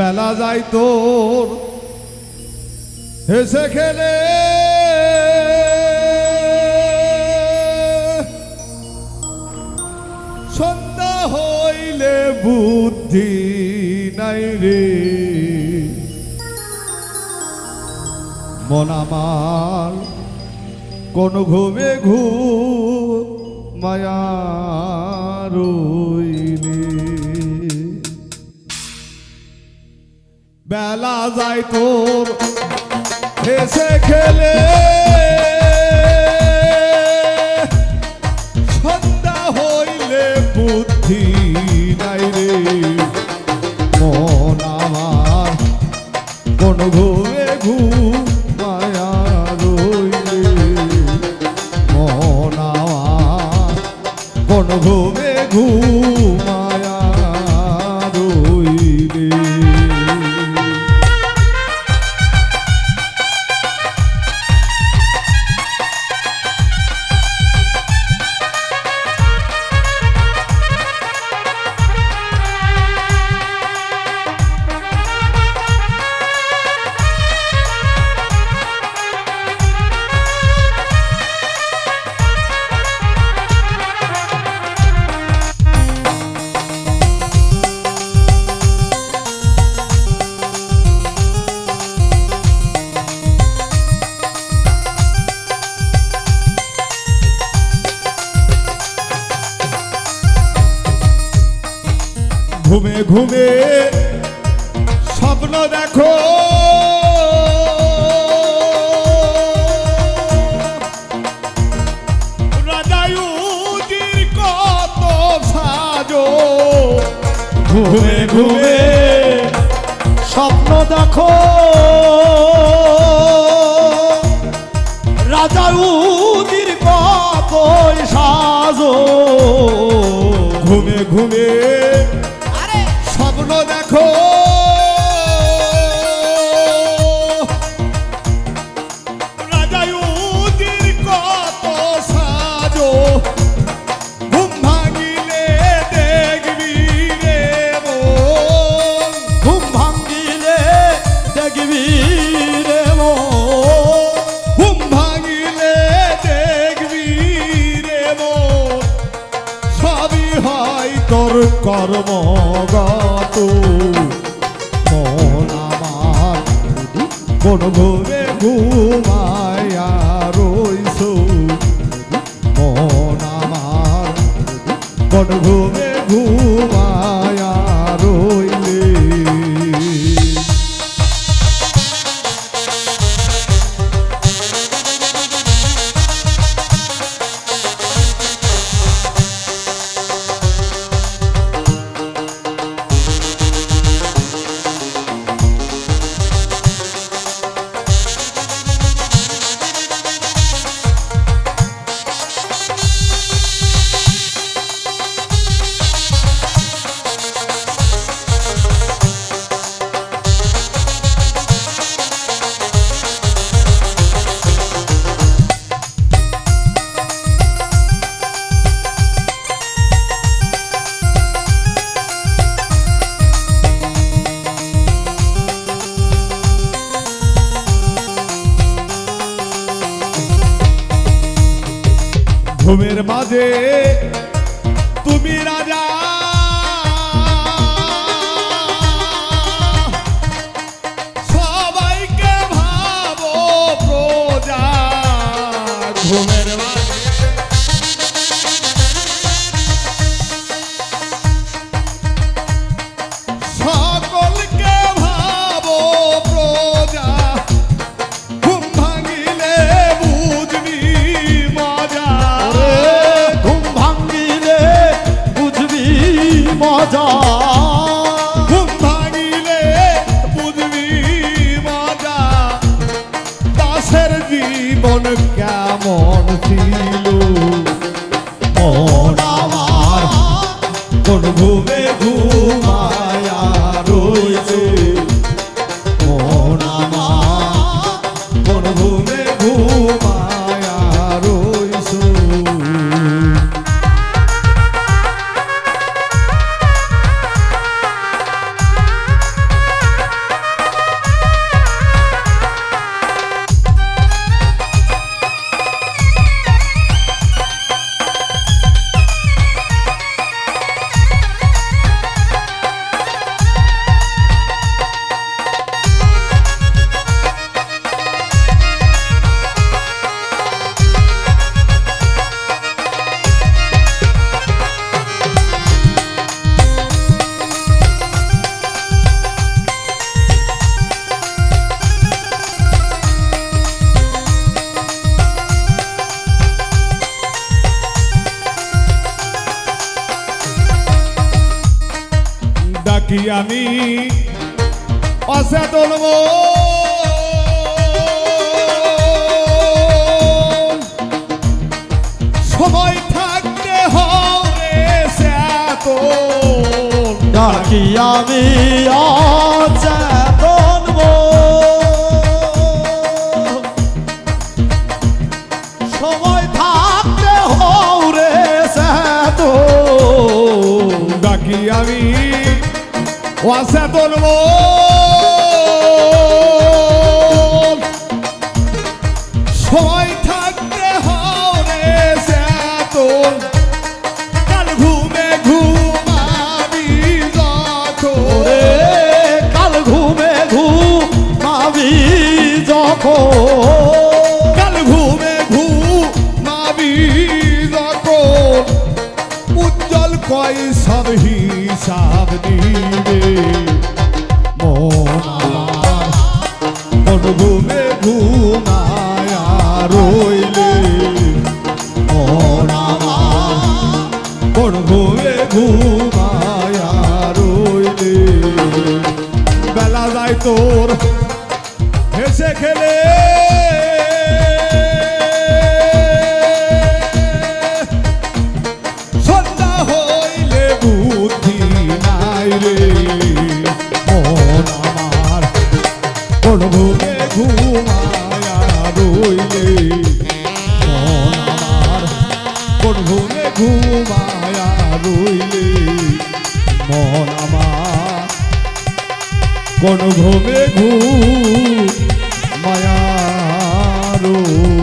বেলা যায় তোর হেসে খেলে সন্ধ্যা হইলে বুদ্ধি নাই রে মন আমার কোন ঘুমে মায়া রইলে বেলা যায় তোর হেসে খেলে সন্ধ্যা হইলে বুদ্ধি নাই রে মন আমার কোন ঘুমে মায়া রইলে মন আমার কোন ঘুমে মায়া রইলে ঘুমে ঘুমে স্বপ্ন দেখো রাজায়ুজির কত সাজো ঘুমে ঘুমে স্বপ্ন দেখো রাজায়ুজির কত সাজো ঘুমে ঘুমে স্বপ্ন দেখো রাজায়ুজির কত সাজো ঘুম ভাঙিলে দেখবি রে মন ঘুম ভাঙিলে দেখবি রে মন ঘুম ভাঙিলে দেখবি রে মন সবই হয় তোর কর্মগত মন আমার কোন ঘুমে ঘুমায়া রইছ মন আমার কোন ঘুমে ঘুমায়া রইলে ঘুমের মাঝে তুমি রাজা সবাইকে ভাবো প্রজা ঘুমের মাঝে সকলকে ভাবো প্রজা ঘুম ভাঙিলে বুঝবি মজা ঘুম ভাঙিলে আমি অচেতন মন সময় থাকতে হবে চেতন ডাকি আমি অচেতন মন সময় থাকতে হরে চেতন ডাকি আমি অচেতন মন সময় থাকতে হবে চেতন কাল ঘুমে ঘুমাবি যখন কাল ঘুমে ঘুমাবি যখন কাল ঘুমে ঘুমাবি যখন উজ্জ্বল কয় সব হিসাব দিবে মন আমার কোন ঘুমে ঘুমায়া রইলে মন আমার কোন ঘুমে ঘুমায়া রইলে বেলা যায় তোর হেসে খেলে সন্ধ্যা হইলে বুদ্ধি নাই রে মন আমার কোন ঘুমে ঘুমায়া রইলে মন আমার কোন ঘুমে ঘুমায়া রইলে মন আমার কোন ঘুমে ঘুমায়া রইলে